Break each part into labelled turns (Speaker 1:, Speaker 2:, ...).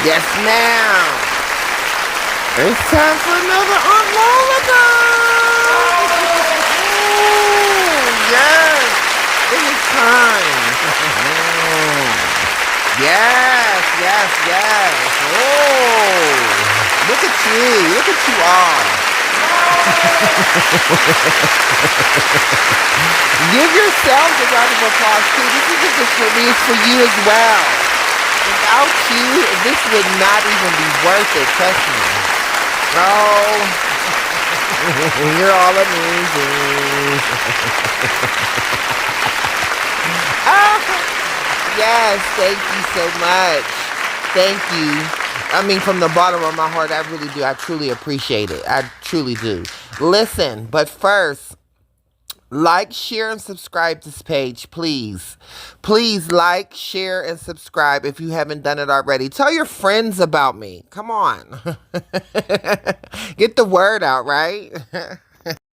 Speaker 1: Yes, ma'am. It's time for another Aunt Lola time. Yes, it is time. Yes, yes, yes. Oh, look at you. Look at you all. Give yourselves a round of applause too. This isn't just for me, it's for you as well. Without you, this would not even be worth it, trust me. Oh, you're all amazing. Yes, thank you so much. Thank you. I mean, from the bottom of my heart, I really do. I truly appreciate it. I truly do. Listen, but first, like, share, and subscribe this page, please. Please like, share, and subscribe if you haven't done it already. Tell your friends about me. Come on. Get the word out, right?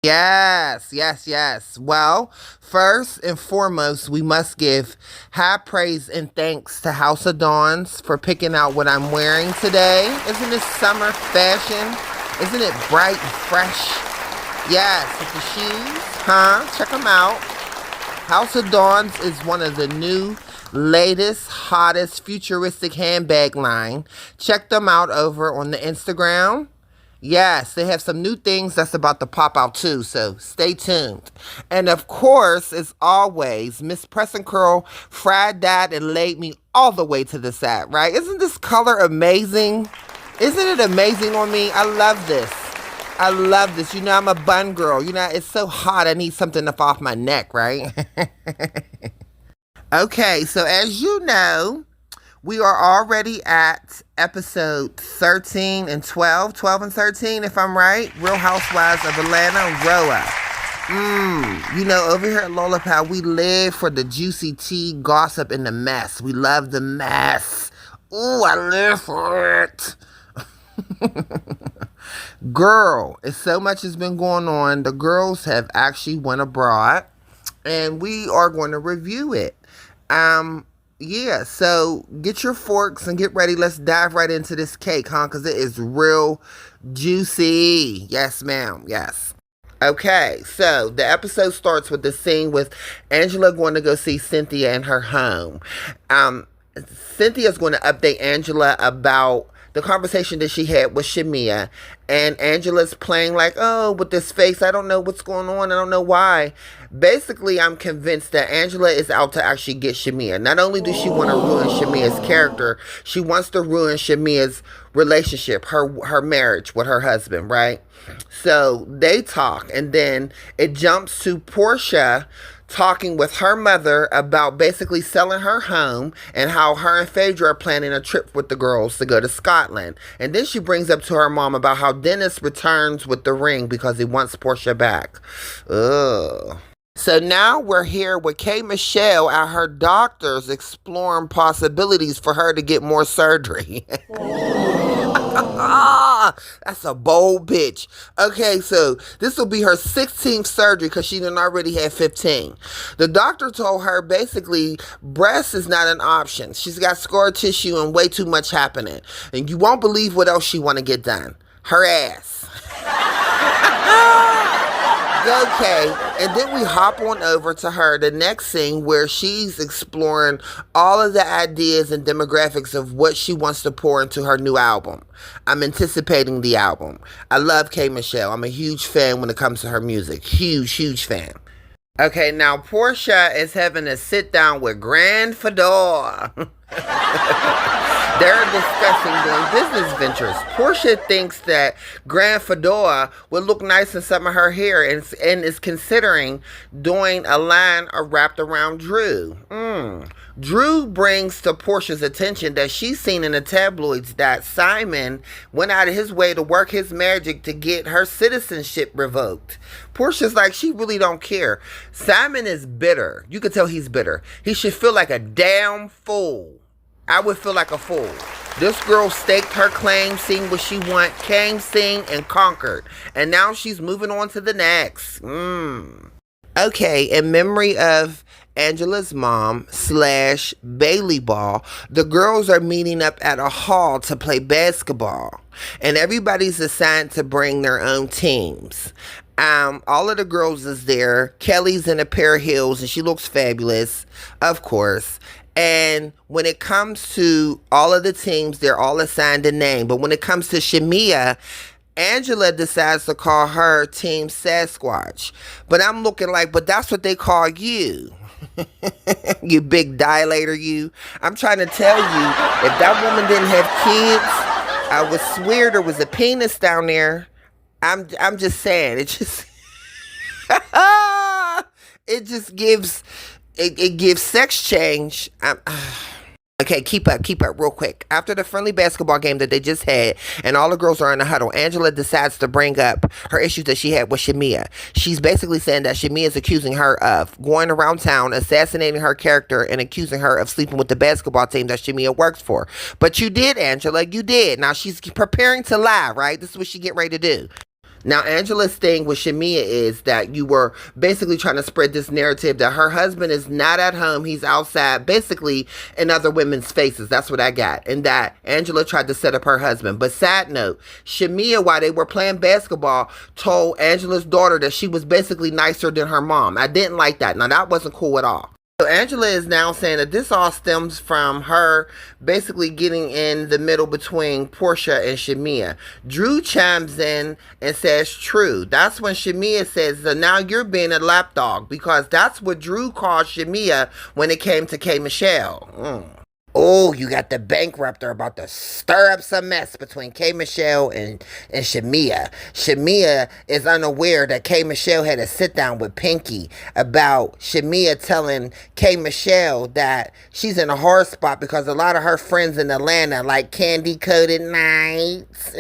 Speaker 1: Yes, yes, yes. Well, first and foremost, we must give high praise and thanks to House of Dawns for picking out what I'm wearing today. Isn't this summer fashion? Isn't it bright and fresh? Yes, with the shoes, huh? Check them out. House of Dawns is one of the new, latest, hottest, futuristic handbag line. Check them out over on the Instagram. Yes, they have some new things that's about to pop out too, so stay tuned. And of course, as always, Miss Press and Curl fried that and laid me all the way to the side, right? Isn't this color amazing? Isn't it amazing on me? I love this. I love this. You know, I'm a bun girl. You know, it's so hot, I need something up off my neck, right? Okay, so as you know, we are already at episode 13 and 12. 12 and 13, if I'm right. Real Housewives of Atlanta, Roa. You know, over here at Lola Pal, we live for the juicy tea, gossip, and the mess. We love the mess. Ooh, I live for it. Girl, so much has been going on. The girls have actually went abroad, and we are going to review it. Yeah, so get your forks and get ready. Let's dive right into this cake, huh? Because it is real juicy. Yes, ma'am. Yes. Okay, so the episode starts with the scene with Angela going to go see Cynthia in her home. Cynthia's going to update Angela about the conversation that she had with Shamia, and Angela's playing like, oh, with this face, I don't know what's going on, I don't know why. Basically, I'm convinced that Angela is out to actually get Shamia. Not only does she want to ruin Shamia's character, she wants to ruin Shamia's relationship, her marriage with her husband, right? So they talk, and then it jumps to Portia talking with her mother about basically selling her home and how her and Phaedra are planning a trip with the girls to go to Scotland. And then she brings up to her mom about how Dennis returns with the ring because he wants Portia back. Ugh. So now we're here with K. Michelle and her doctors exploring possibilities for her to get more surgery. That's a bold bitch. Okay, so this will be her 16th surgery because she done already had 15. The doctor told her basically breast is not an option. She's got scar tissue and way too much happening. And you won't believe what else she want to get done. Her ass. Okay, and then we hop on over to her, the next scene where she's exploring all of the ideas and demographics of what she wants to pour into her new album. I'm anticipating the album. I love K. Michelle. I'm a huge fan when it comes to her music. Huge, huge fan. Okay, now Portia is having a sit down with Grand Fedor. They're discussing doing business ventures. Portia thinks that Grand Fedora would look nice in some of her hair and is considering doing a line wrapped around Drew. Drew brings to Portia's attention that she's seen in the tabloids that Simon went out of his way to work his magic to get her citizenship revoked. Portia's like, she really don't care. Simon is bitter. You can tell he's bitter. He should feel like a damn fool. I would feel like a fool. This girl staked her claim, seen what she want, came, seen, and conquered. And now she's moving on to the next. Okay, in memory of Angela's mom slash Bailey Ball, the girls are meeting up at a hall to play basketball. And everybody's assigned to bring their own teams. All of the girls is there. Kelly's in a pair of heels and she looks fabulous, of course. And when it comes to all of the teams, they're all assigned a name. But when it comes to Shamia, Angela decides to call her team Sasquatch. But I'm looking like, but that's what they call you. You big dilator, you. I'm trying to tell you, if that woman didn't have kids, I would swear there was a penis down there. I'm just saying, it just gives it gives sex change. Okay, keep up real quick. After the friendly basketball game that they just had and all the girls are in a huddle, Angela decides to bring up her issues that she had with Shamia. She's basically saying that Shamia is accusing her of going around town, assassinating her character, and accusing her of sleeping with the basketball team that Shamia works for. But you did, Angela, you did. Now she's preparing to lie, right? This is what she get ready to do. Now, Angela's thing with Shamia is that you were basically trying to spread this narrative that her husband is not at home. He's outside, basically in other women's faces. That's what I got. And that Angela tried to set up her husband. But side note, Shamia, while they were playing basketball, told Angela's daughter that she was basically nicer than her mom. I didn't like that. Now, that wasn't cool at all. So Angela is now saying that this all stems from her basically getting in the middle between Portia and Shamia. Drew chimes in and says, true. That's when Shamia says, so now you're being a lapdog, because that's what Drew called Shamia when it came to K. Michelle. Oh, you got the bankrupter about to stir up some mess between K. Michelle and Shamia. Shamia is unaware that K. Michelle had a sit down with Pinky about Shamia telling K. Michelle that she's in a hard spot because a lot of her friends in Atlanta, like Candy Coated Nights,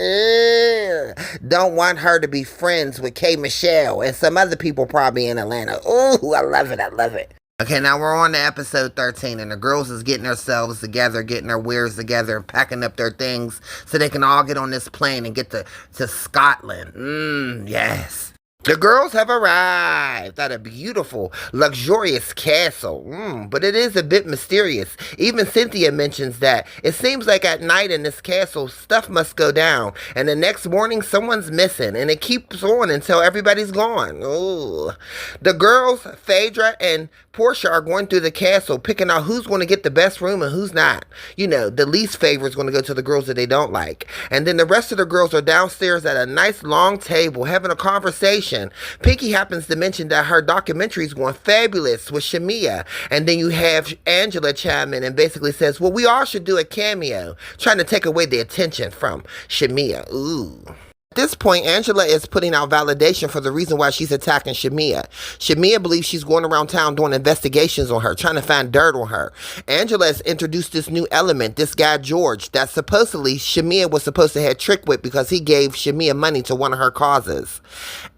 Speaker 1: don't want her to be friends with K. Michelle and some other people probably in Atlanta. Oh, I love it. I love it. Okay, now we're on to episode 13, and the girls is getting themselves together, getting their wares together, and packing up their things so they can all get on this plane and get to Scotland. Yes. The girls have arrived at a beautiful, luxurious castle, but it is a bit mysterious. Even Cynthia mentions that it seems like at night in this castle, stuff must go down, and the next morning someone's missing, and it keeps on until everybody's gone. Ooh. The girls, Phaedra and Portia, are going through the castle, picking out who's going to get the best room and who's not. You know, the least favorite is going to go to the girls that they don't like. And then the rest of the girls are downstairs at a nice long table having a conversation. Pinky happens to mention that her documentary is going fabulous with Shamia. And then you have Angela chime in and basically says, well, we all should do a cameo, trying to take away the attention from Shamia. Ooh. At this point, Angela is putting out validation for the reason why she's attacking Shamia. Shamia believes she's going around town doing investigations on her, trying to find dirt on her. Angela has introduced this new element, this guy George, that supposedly Shamia was supposed to have tricked with because he gave Shamia money to one of her causes.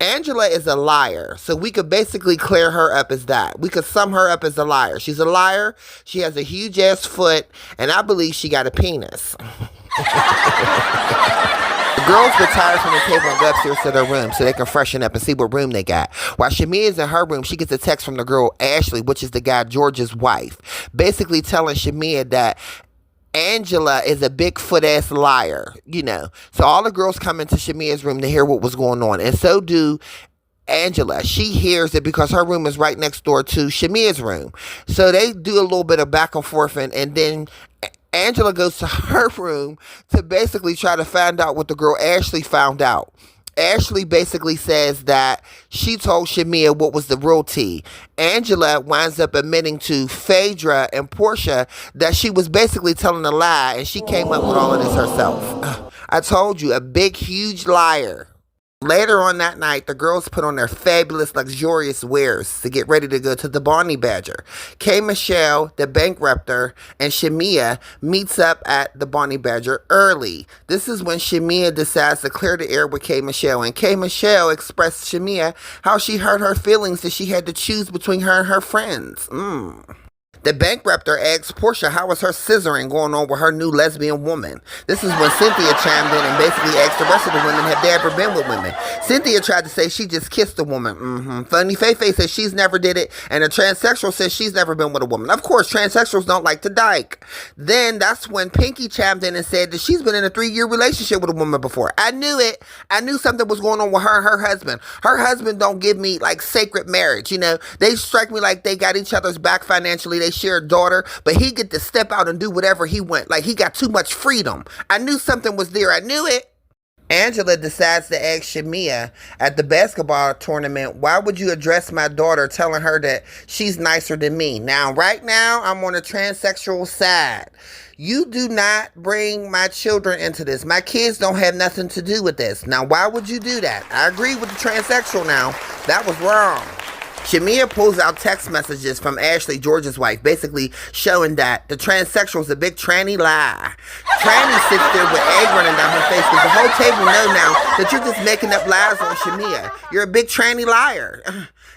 Speaker 1: Angela is a liar, so we could basically clear her up as that. We could sum her up as a liar. She's a liar, she has a huge ass foot, and I believe she got a penis. The girls retire from the table and go upstairs to their room so they can freshen up and see what room they got. While Shamia is in her room, she gets a text from the girl Ashley, which is the guy George's wife, basically telling Shamia that Angela is a Bigfoot ass liar, you know. So all the girls come into Shamia's room to hear what was going on, and so do Angela. She hears it because her room is right next door to Shamia's room. So they do a little bit of back and forth, and then Angela goes to her room to basically try to find out what the girl Ashley found out. Ashley basically says that she told Shamia what was the real tea. Angela winds up admitting to Phaedra and Portia that she was basically telling a lie, and she came up with all of this herself. I told you, a big, huge liar. Later on that night, the girls put on their fabulous, luxurious wares to get ready to go to the Bonnie Badger. K. Michelle, the bankrupter, and Shamia meets up at the Bonnie Badger early. This is when Shamia decides to clear the air with K. Michelle, and K. Michelle expressed to Shamia how she hurt her feelings that she had to choose between her and her friends. The bankrupter asked Portia how was her scissoring going on with her new lesbian woman. This is when Cynthia chimed in and basically asked the rest of the women have they ever been with women. Cynthia tried to say she just kissed a woman. Funny Feifei says she's never did it, and a transsexual says she's never been with a woman. Of course, transsexuals don't like to dyke. Then that's when Pinky chimed in and said that she's been in a 3-year relationship with a woman before. I knew it. I knew something was going on with her and her husband. Her husband don't give me like sacred marriage, you know. They strike me like they got each other's back financially. They share a daughter, but he get to step out and do whatever he want. Like he got too much freedom. I knew something was there. I knew it. Angela decides to ask Shamia at the basketball tournament, why would you address my daughter telling her that she's nicer than me? Now, right now, I'm on the transsexual side. You do not bring my children into this. My kids don't have nothing to do with this. Now, why would you do that? I agree with the transsexual now. That was wrong. Shamia pulls out text messages from Ashley, George's wife, basically showing that the transsexual is a big tranny lie. Tranny sits there with egg running down her face because the whole table know now that you're just making up lies on Shamia. You're a big tranny liar.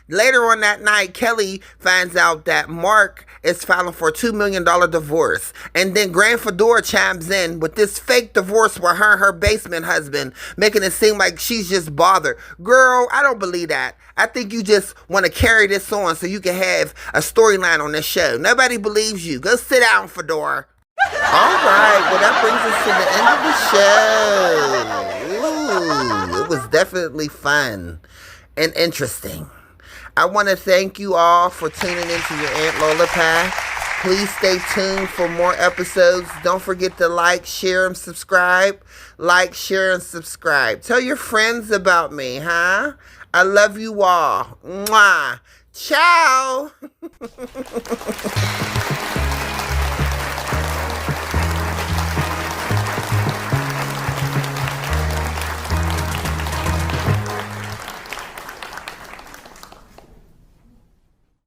Speaker 1: Later on that night, Kelly finds out that Mark is filing for a $2 million divorce. And then Grand Fedora chimes in with this fake divorce with her and her basement husband, making it seem like she's just bothered. Girl, I don't believe that. I think you just want to carry this on so you can have a storyline on this show. Nobody believes you. Go sit down, Fedora. All right, well, that brings us to the end of the show. Ooh, it was definitely fun and interesting. I want to thank you all for tuning into your Aunt Lola Pie. Please stay tuned for more episodes. Don't forget to like, share, and subscribe. Like, share, and subscribe. Tell your friends about me, huh? I love you all. Mwah. Ciao.